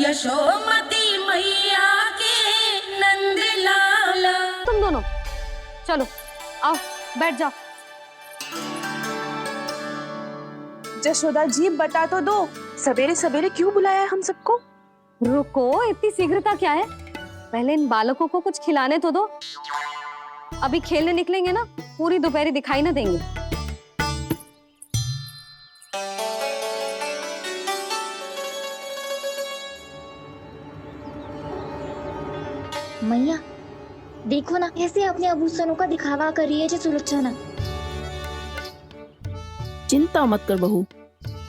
यशोमती मैया के नंद लाला। तुम दोनों चलो, आओ बैठ जाओ। जशोदा जी बता तो दो, सवेरे सवेरे क्यों बुलाया है हम सबको? रुको, इतनी शीघ्रता क्या है? पहले इन बालकों को कुछ खिलाने तो दो। अभी खेलने निकलेंगे ना, पूरी दोपहरी दिखाई ना देंगे। मैया देखो ना, कैसे अपने आभूषणों का दिखावा कर रही है जी सुलोचना। चिंता मत कर बहू,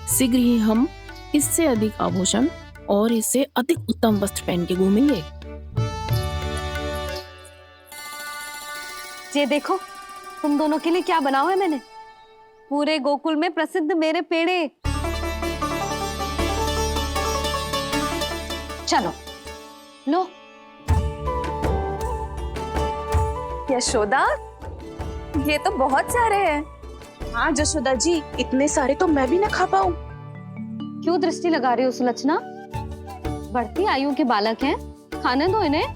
शीघ्र ही हम इससे अधिक आभूषण और इससे अधिक उत्तम वस्त्र पहन के घूमेंगे। ये देखो, तुम दोनों के लिए क्या बनाओ है मैंने। पूरे गोकुल में प्रसिद्ध मेरे पेड़े। चलो लो। यशोदा, ये तो बहुत सारे हैं। हाँ जशोदा जी, इतने सारे तो मैं भी ना खा पाऊं। क्यों दृष्टि लगा रही हो सुलक्षणा? बढ़ती आयु के बालक हैं, खाने दो इन्हें।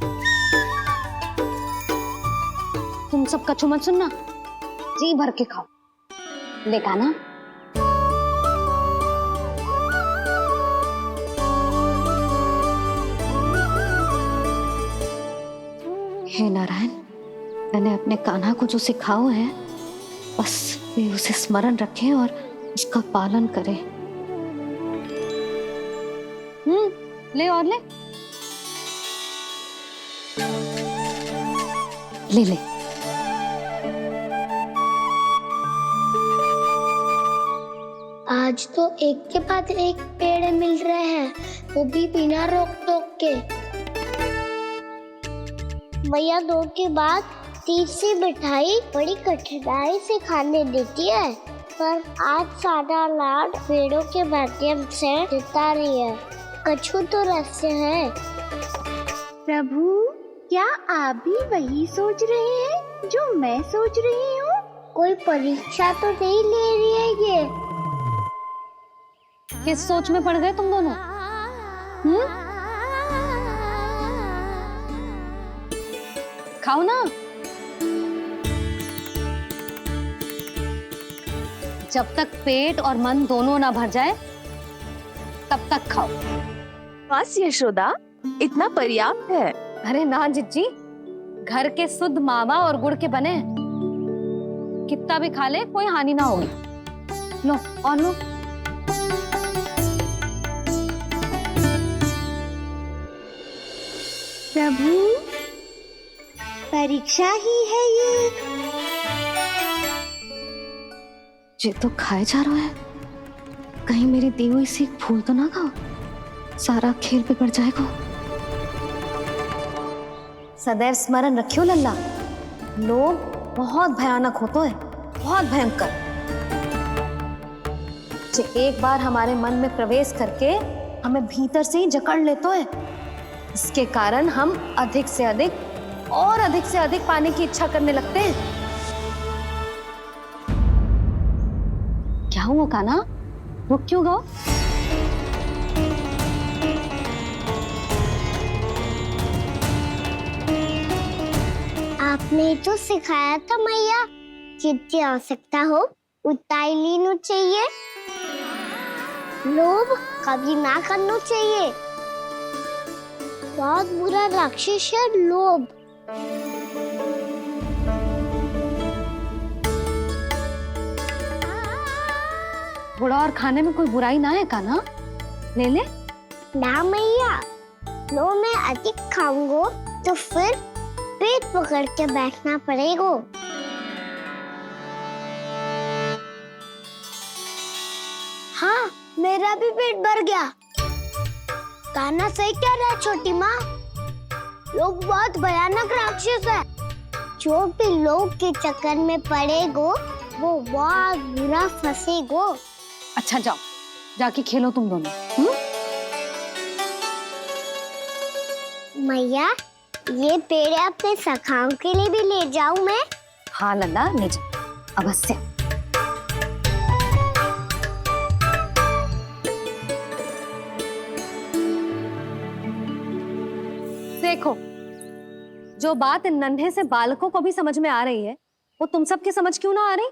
तुम सब कछु मत सुनना, जी भर के खाओ। देखा ना? हे नारायण, मैंने अपने कान्हा को जो सिखाओ है, बस वे उसे स्मरण रखें और उसका पालन करें। ले और ले। ले ले। आज तो एक के बाद एक पेड़ मिल रहे हैं, वो भी बिना रोक टोक के। मैया दो के बाद तीसरी मिठाई बड़ी कठिनाई से खाने देती है, पर आज सादा लाड पेड़ों के माध्यम से जिता रही है। कछु तो रहस्य है। प्रभु, क्या आप भी वही सोच रहे हैं जो मैं सोच रही हूँ? कोई परीक्षा तो नहीं ले रही है ये? किस सोच में पड़ गए तुम दोनों? खाओ ना। जब तक पेट और मन दोनों ना भर जाए, तब तक खाओ। बस यशोदा, इतना पर्याप्त है। अरे ना जिज्जी, घर के शुद्ध मावा और गुड़ के बने, कितना भी खा ले कोई हानि ना होगी। लो और लो। प्रभु, परीक्षा ही है ये तो खाए जा रहा है। कहीं मेरी दी हुई सीख फूल तो ना खाओ, सारा खेल बिगड़ जाएगा। सदैव स्मरण रखियो लल्ला, लोग बहुत भयानक होते हैं, बहुत भयंकर। जो एक बार हमारे मन में प्रवेश करके हमें भीतर से ही जकड़ लेते हैं, इसके कारण हम अधिक से अधिक और अधिक से अधिक पाने की इच्छा करने लगते हैं। क्या हुआ कान्हा, रुक क्यों गए? आपने तो सिखाया था मैया, जितनी आवश्यकता हो उतना ही लेना चाहिए, लोभ कभी ना करना चाहिए। बहुत बुरा राक्षस है लोभ। बुरा और खाने में कोई बुराई ना है कान्हा, ले ले। ना मैया, लो मैं अधिक खाऊंगा तो फिर पेट पकड़ के बैठना पड़ेगा। हाँ, मेरा भी पेट भर गया। कान्हा सही कह रहा है छोटी माँ, लोग बहुत भयानक राक्षस है। जो भी लोग के चक्कर में पड़ेगो वो बहुत बुरा फंसेगो। अच्छा जाओ, जाके खेलो तुम दोनों। मैया, ये पेड़ अपने सखाओं के लिए भी ले जाऊं मैं? हाँ लल्ला, ले जा अवश्य। देखो, जो बात इन नन्हे से बालकों को भी समझ में आ रही है, वो तुम सबकी समझ क्यों ना आ रही?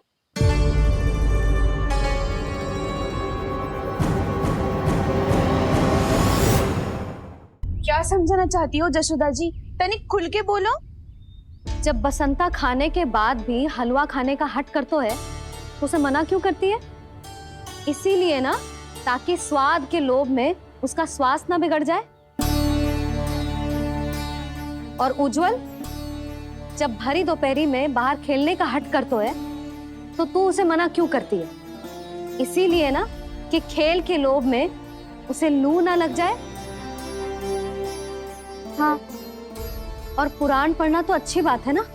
क्या समझाना चाहती हो जशोदा जी? तनिक खुल के बोलो। जब बसंता खाने के बाद भी हलवा खाने का हट कर तो है, तो उसे मना क्यों करती है? इसीलिए ना, ताकि स्वाद के लोभ में उसका स्वास्थ्य ना बिगड़ जाए। और उज्जवल, जब भरी दोपहरी में बाहर खेलने का हट कर तो है, तो तू उसे मना क्यों करती है? इसीलिए ना कि खेल के लोभ में उसे लू ना लग जाए। हाँ, और पुराण पढ़ना तो अच्छी बात है ना।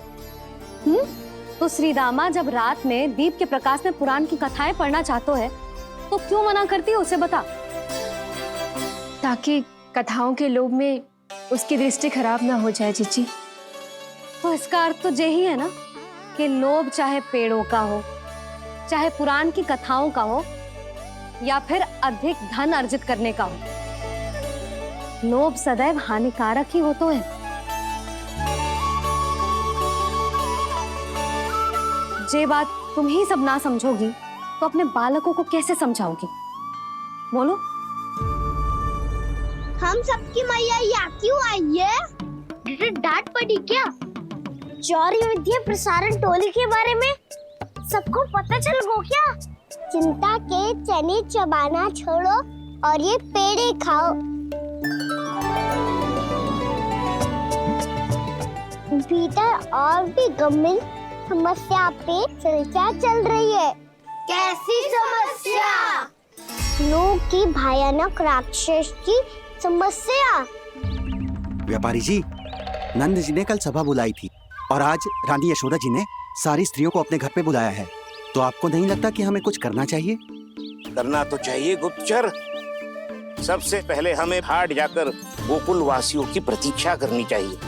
तो श्रीदामा जब रात में दीप के प्रकाश में पुराण की कथाएं पढ़ना चाहते है, तो क्यों मना करती है उसे? बता। ताकि कथाओं के लोभ में उसकी दृष्टि खराब ना हो जाए जीजी। तो इसका अर्थ तो यही है ना कि लोभ चाहे पेड़ों का हो, चाहे पुराण की कथाओं का हो, या फिर अधिक धन अर्जित करने का हो, लोभ सदैव हानिकारक ही होता है। जे बात तुम ही सब ना समझोगी, तो अपने बालकों को कैसे समझाओगी? बोलो। हम सबकी मैया यहाँ क्यों आई है? डांट पड़ी क्या? चौरी विद्या प्रसारण टोली के बारे में सबको पता चल गो क्या? चिंता के चने चबाना छोड़ो और ये पेड़े खाओ। भीतर और भी गंभीर समस्या पे चर्चा चल रही है। कैसी समस्या? लोग की भयानक राक्षस की समस्या। व्यापारी जी, नंद जी ने कल सभा बुलाई थी और आज रानी यशोदा जी ने सारी स्त्रियों को अपने घर पे बुलाया है। तो आपको नहीं लगता कि हमें कुछ करना चाहिए? करना तो चाहिए गुप्तचर। सबसे पहले हमें हाट जाकर गोकुल वासियों की प्रतीक्षा करनी चाहिए।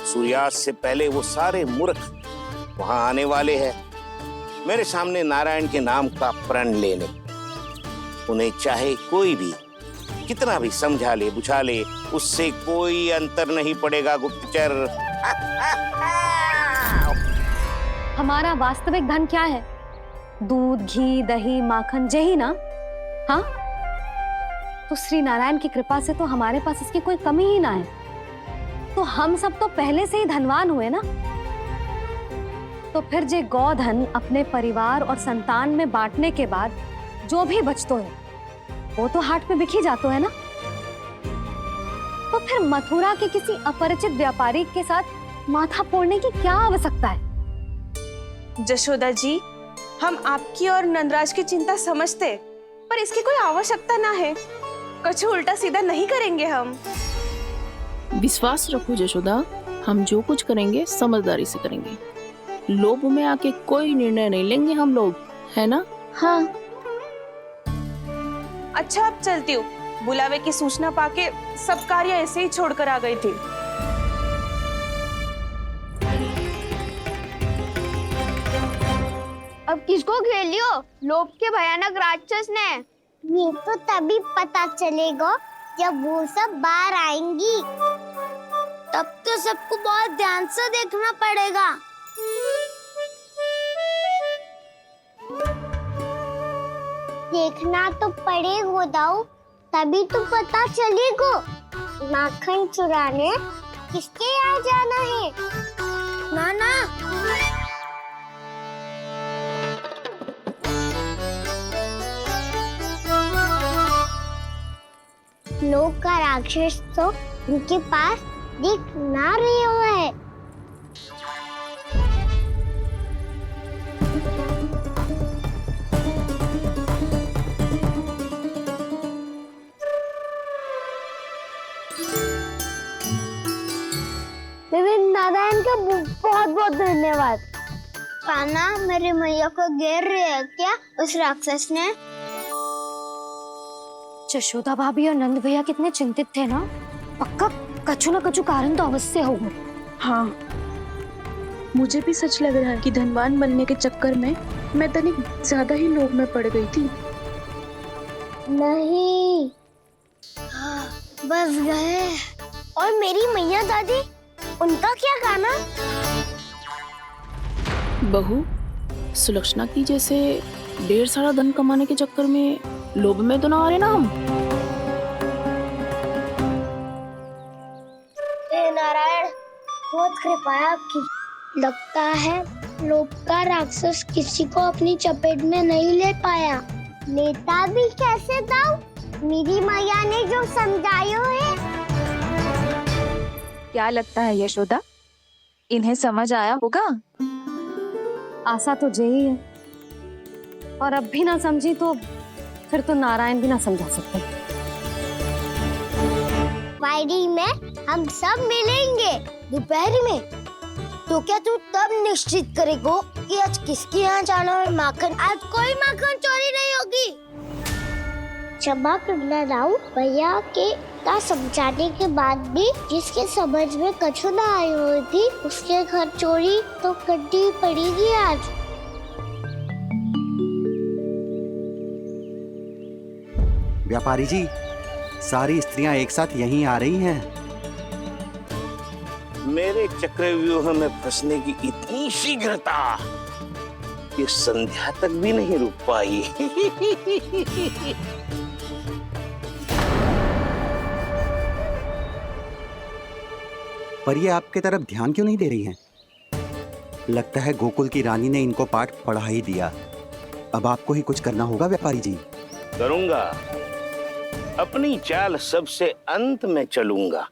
सूर्यास्त से पहले वो सारे मूर्ख वहां आने वाले हैं, मेरे सामने नारायण के नाम का प्रण लेने। उन्हें चाहे कोई भी कितना भी समझा ले बुझा ले, उससे कोई अंतर नहीं पड़ेगा गुप्तचर। हमारा वास्तविक धन क्या है? दूध, घी, दही, माखन, यही ना? हाँ, तो श्री नारायण की कृपा से तो हमारे पास इसकी कोई कमी ही ना है। तो हम सब तो पहले से ही धनवान हुए ना। तो फिर जे गोधन अपने परिवार और संतान में बांटने के बाद जो भी बचतो है, वो तो हाट पे बिखी जातो है ना। तो फिर मथुरा के किसी अपरिचित व्यापारी के साथ माथा फोड़ने की क्या आवश्यकता है? जशोदा जी, हम आपकी और नंदराज की चिंता समझते, पर इसकी कोई आवश्यकता ना है। कुछ उल्टा सीधा नहीं करेंगे हम। विश्वास रखो जशोदा, हम जो कुछ करेंगे समझदारी से करेंगे। लोभ में आके कोई निर्णय नहीं लेंगे हम लोग, है ना? हाँ। अच्छा, अब चलती हूँ। बुलावे की सूचना पाके सब कार्य ऐसे ही छोड़कर आ गई थी। अब किसको घेलियो? लोभ के भयानक राक्षस ने। ये तो तभी पता चलेगा जब वो सब बाहर आएंगी। तब तो सबको बहुत ध्यान से देखना पड़ेगा। देखना तो पड़ेगा दाऊ, तभी तो पता चलेगा माखन चुराने किसके यहाँ जाना है। नाना, लोग का राक्षस तो उनके पास दिख ना रहे हुए है। नारायण का बहुत बहुत धन्यवाद। कान्हा, मेरी मैया को घेर रहे है क्या उस राक्षस ने? यशोदा भाभी और नंद भैया कितने चिंतित थे ना। पक्का कछु न कछु कारण तो अवश्य होगा। हाँ, मुझे भी सच लग रहा है कि धनवान बनने के चक्कर में मैं तनिक ज्यादा ही लोभ में पड़ गई थी। नहीं, बस गए और मेरी मैया दादी, उनका क्या गाना? बहू, सुलक्षणा की जैसे ढेर सारा धन कमाने के चक्कर में लोभ में तो ना आ रहे ना हम। हे नारायण, बहुत कृपा है आपकी। लगता है लोभ का राक्षस किसी को अपनी चपेट में नहीं ले पाया। लेता भी कैसे था? मेरी मैया ने जो समझायो है। क्या लगता है यशोदा, इन्हें समझ आया होगा? आशा तो यही है, और अब भी ना समझी तो फिर तो नारायण भी ना समझा सकते। फ्राइडे में हम सब मिलेंगे दोपहर में। तो क्या तू तब निश्चित करेगो कि आज किसके यहाँ जाना है माखन? आज कोई माखन चोरी नहीं होगी। क्षमा करना राव, भैया के का समझाने के बाद भी जिसके समझ में कछु ना आई हुई थी, उसके घर चोरी तो करनी पड़ेगी आज। व्यापारी जी, सारी स्त्रियां एक साथ यहीं आ रही हैं। मेरे चक्रव्यूह में फंसने की इतनी शीघ्रता कि संध्या तक भी नहीं रुक पाई। पर ये आपके तरफ ध्यान क्यों नहीं दे रही हैं? लगता है गोकुल की रानी ने इनको पाठ पढ़ा ही दिया। अब आपको ही कुछ करना होगा व्यापारी जी। करूंगा, अपनी चाल सबसे अंत में चलूंगा,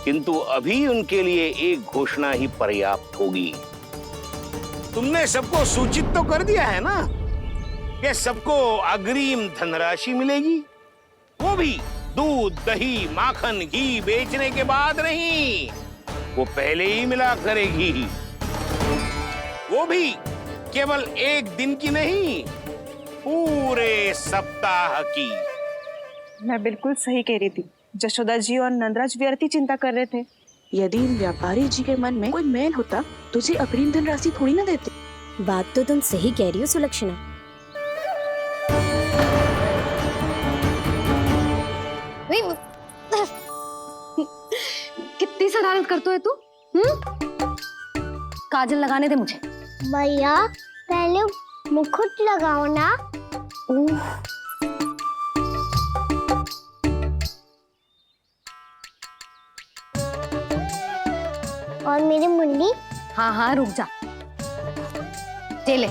किंतु अभी उनके लिए एक घोषणा ही पर्याप्त होगी। तुमने सबको सूचित तो कर दिया है ना कि सबको अग्रिम धनराशि मिलेगी, वो भी दूध, दही, माखन, घी बेचने के बाद नहीं, वो पहले ही मिला करेगी। वो भी केवल एक दिन की नहीं, पूरे सप्ताह की। मैं बिल्कुल सही कह रही थी। जशोदा जी और नंदराज व्यर्थ ही चिंता कर रहे थे। यदि इन व्यापारी जी के मन में कोई मैल होता, तुझे अग्रिम धनराशि थोड़ी ना देते। बात तो तुम सही कह रही हो सुलक्षणा। कितनी शरारत करते है तू? काजल लगाने दे मुझे। भैया पहले मुकुट लगाओ ना। और मेरी मुंडी। हाँ हाँ रुक जा, ये ले,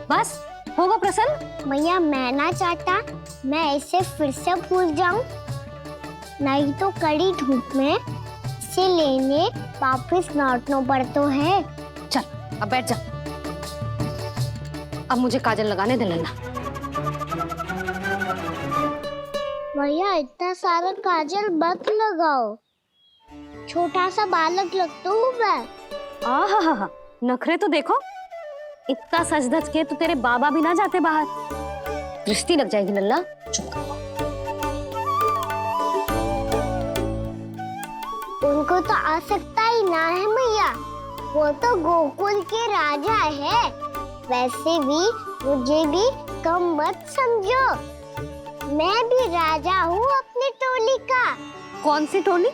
बस होगा प्रसन्न। भैया मैं ना चाहता मैं ऐसे फिर से भूल जाऊं, नहीं तो कड़ी धूप में इसे लेने वापस लौटना पड़ता है। चल अब बैठ जा, अब मुझे काजल लगाने दे लल्ला। भैया इतना सारा काजल मत लगाओ, छोटा सा बालक लगता हूँ मैं। आहा, नखरे तो देखो, इतना सज धज के तो तेरे बाबा भी ना जाते बाहर, दृष्टि लग जाएगी लल्ला। चुप। उनको तो आ सकता ही ना है भैया, वो तो गोकुल के राजा है। वैसे भी मुझे भी कम मत समझो, मैं भी राजा हूँ अपनी टोली का। कौन सी टोली?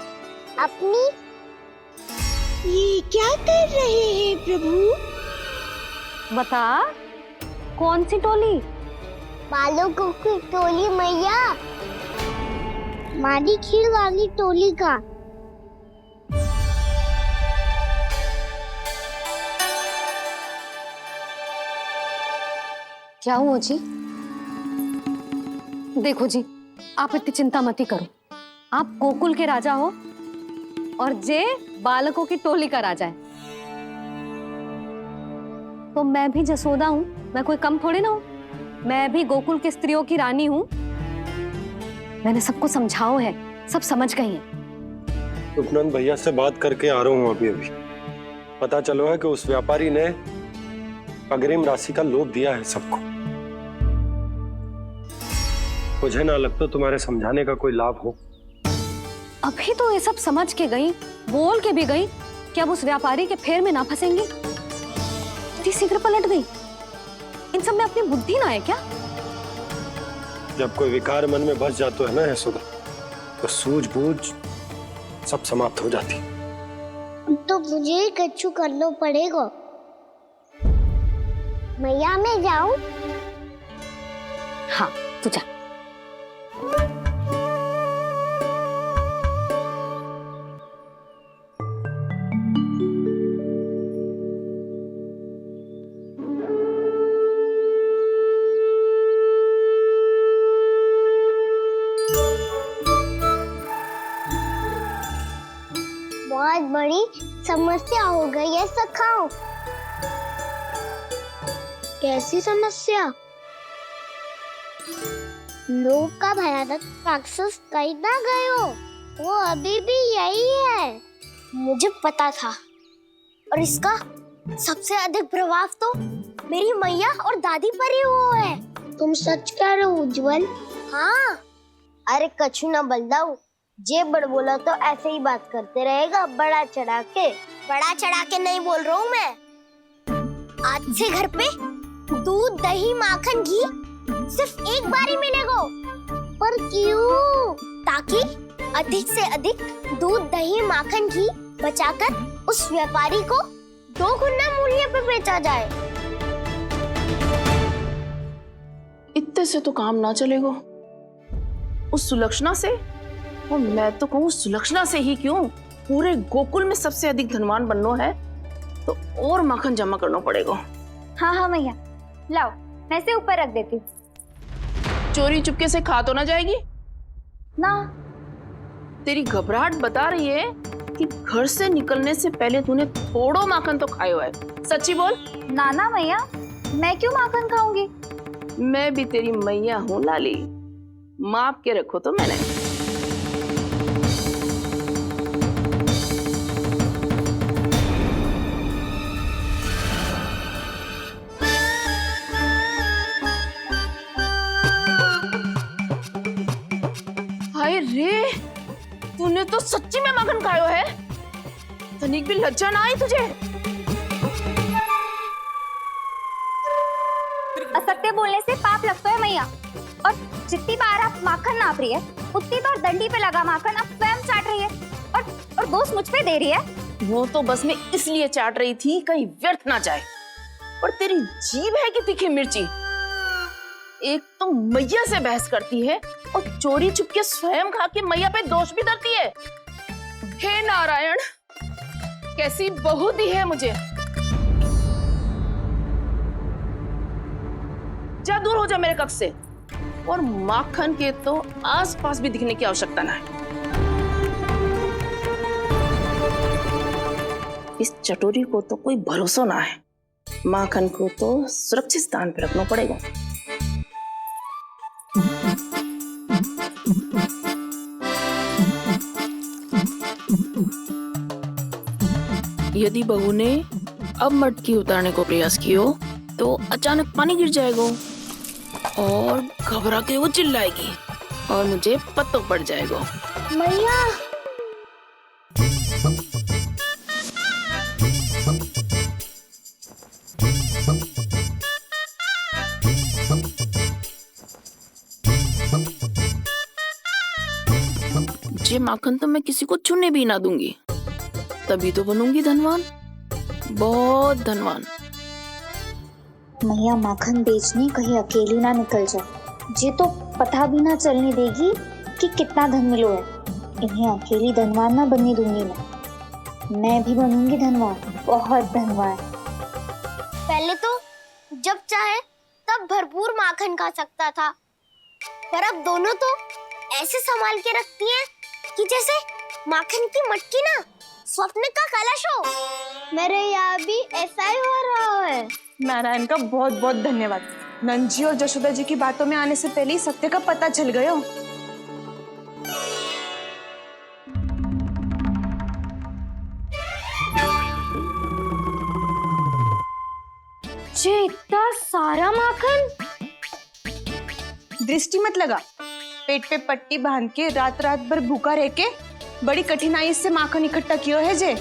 अपनी। ये क्या कर रहे हैं प्रभु? बता, कौन सी टोली? बालकों की टोली मैया, मारी खीर वाली टोली का। क्या हुआ जी? देखो जी, आप इतनी चिंता मत ही करो। आप गोकुल के राजा हो और जे बालकों की टोली का राजा है, तो मैं भी जसोदा हूँ, मैं कोई कम थोड़ी ना हूँ। मैं भी गोकुल के स्त्रियों की रानी हूँ। मैंने सबको समझाओ है, सब समझ गई हैं। उपनंद भैया से बात करके आ रहा हूँ अभी। पता चलो है कि उस व्यापारी ने अग्रिम राशि का लोभ दिया है सबको। मुझे ना लगता तुम्हारे समझाने का कोई लाभ हो। अभी तो ये सब समझ के गई, बोल के भी गई कि अब उस व्यापारी के फेर में ना फंसेंगी। इतनी शीघ्र पलट गई। इन सब में अपनी बुद्धि ना है क्या? जब कोई विकार मन में बस जाता है ना यशोदा, तो सूझबूझ सब समाप्त हो जाती। तो मुझे ही कच्चू करना पड़ेगा। मैया मैं जाऊं? हाँ तू जा। बहुत बड़ी समस्या हो गई है सखाओ। कैसी समस्या? लोग का भयानक राक्षस कहीं ना गए हो, वो अभी भी यही है। मुझे पता था, और इसका सबसे अधिक प्रभाव तो मेरी मैया और दादी पर ही हुआ है। तुम सच कह रहे हो उज्जवल? हाँ। अरे कछु ना बलदाऊ, जे बड़ बोला तो ऐसे ही बात करते रहेगा बड़ा चढ़ा के। बड़ा चढ़ा के नहीं बोल रहा हूँ मैं। आज से घर पे दूध दही माखन घी सिर्फ एक बार ही मिलेगा। पर क्यों? ताकि अधिक से अधिक दूध दही माखन घी बचाकर उस व्यापारी को 2 गुना मूल्य पे बेचा जाए। इतने से तो काम ना चलेगा। उस सुलक्षणा से, और मैं तो कहूँ सुलक्षणा से ही क्यों, पूरे गोकुल में सबसे अधिक धनवान बनना है तो और माखन जमा करना पड़ेगा। हाँ हाँ मैया, लाओ मैं इसे ऊपर रख देती हूँ। चोरी चुपके से खा तो ना जाएगी ना? तेरी घबराहट बता रही है कि घर से निकलने से पहले तूने थोड़ो माखन तो खाया है। सच्ची बोल। ना ना मैया, मैं क्यों माखन खाऊंगी? मैं भी तेरी मैया हूँ लाली, माप के रखो तो मैंने। हाय रे, तूने तो सच्ची में माखन खायो है। तनिक भी लज्जा ना आई तुझे? असत्य बोलने से पाप लगता है मैया, और जितनी बार आप माखन नाप रही है उतनी बार डंडी पे लगा माखन आप स्वयं चाट रही है, और दोष मुझ पे दे रही है। वो तो बस मैं इसलिए चाट रही थी कहीं व्यर्थ ना जाए। और तेरी जीभ है कि तीखी मिर्ची। एक तो मैया से बहस करती है और चोरी चुपके स्वयं खा के मैया पे दोष भी धरती है। हे नारायण, कैसी बहू दी है मुझे। जा दूर हो जा मेरे कक्ष से, और माखन के तो आसपास भी दिखने की आवश्यकता ना है। इस चटोरी को तो कोई भरोसा ना है। माखन को तो सुरक्षित स्थान पर रखना पड़ेगा। यदि बहू ने अब मटकी उतारने को प्रयास किया तो अचानक पानी गिर जाएगा और घबरा के वो चिल्लाएगी और मुझे पता पड़ जाएगा। मैया, ये माखन तो मैं किसी को छूने भी ना दूंगी, तभी तो बनूंगी धनवान, बहुत धनवान। मैया माखन बेचने कहीं अकेली ना निकल जाए। जी तो पता भी ना चलने देगी कि कितना धन मिलो है। इन्हें अकेली धनवान ना बनने दूंगी मैं भी बनूंगी धनवान, बहुत धनवान। पहले तो जब चाहे तब भरपूर माखन खा सकता था, पर अब दोनों तो ऐसे संभाल के रखती हैं कि जैसे माखन की मटकी ना स्वप्न का कलश हो। मेरे यहाँ भी ऐसा ही हो रहा है। नारायण का बहुत बहुत धन्यवाद। नंद जी और जशोदा जी की बातों में आने से पहले ही सत्य का पता चल गया। ये इतना सारा माखन? दृष्टि मत लगा, पेट पे पट्टी बांध के रात रात भर भूखा रह के बड़ी कठिनाई से माखन इकट्ठा किया है जे।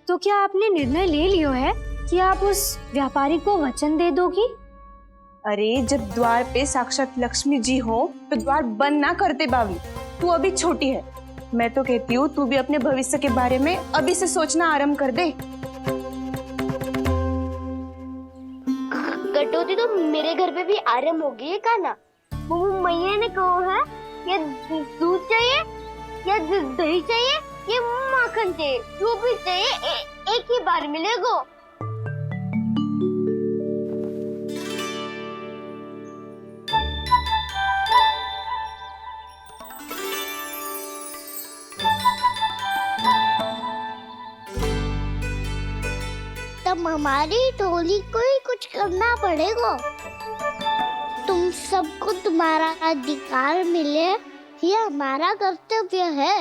तो क्या आपने निर्णय ले लियो है कि आप उस व्यापारी को वचन दे दोगी? अरे जब द्वार पे साक्षात लक्ष्मी जी हो तो द्वार बंद ना करते बावली। तू अभी छोटी है, मैं तो कहती हूँ तू भी अपने भविष्य के बारे में अभी से सोचना आरंभ कर दे। कटौती तो मेरे घर पे भी आरंभ हो गई है काना। वो मैया ने कहा है या दूध चाहिए या दही चाहिए या माखन चाहिए, जो भी चाहिए एक ही बार मिलेगा। तब हमारी टोली को ही कुछ करना पड़ेगा। तुम सबको तुम्हारा अधिकार मिले, ये हमारा कर्तव्य है।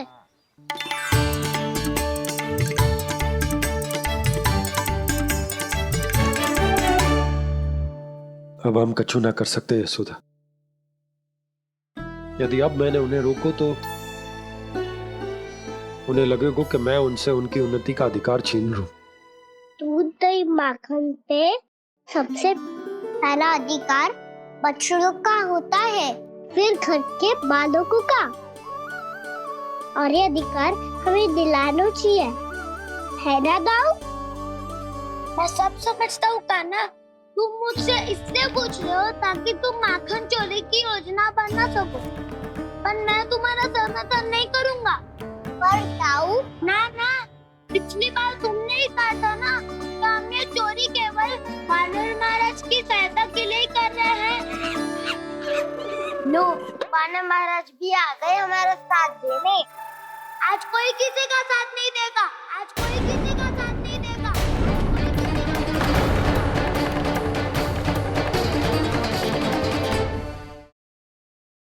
अब हम कछु ना कर सकते यशोदा। यदि अब मैंने उन्हें रोको तो उन्हें लगेगा कि मैं उनसे उनकी उन्नति का अधिकार छीन लूं। दूध दही माखन पे सबसे पहला अधिकार बछड़ों का होता है, फिर घर के बालकों का, और ये अधिकार हमें दिलाना चाहिए, है ना दाऊ? मैं सब समझता हूँ कान्हा, तुम मुझसे इसलिए पूछ रहे हो ताकि तुम माखन चोरी की योजना बना सको, पर मैं तुम्हारा समर्थन नहीं करूँगा। पर दाऊ ना, पिछली बार तुमने ही कहा था ना कि हम ये चोरी केवल वानर महाराज की सहायता के लिए कर रहे हैं। लो, वानर महाराज भी आ गए हमारा साथ देने। आज कोई किसी का साथ नहीं देगा, आज कोई किसी का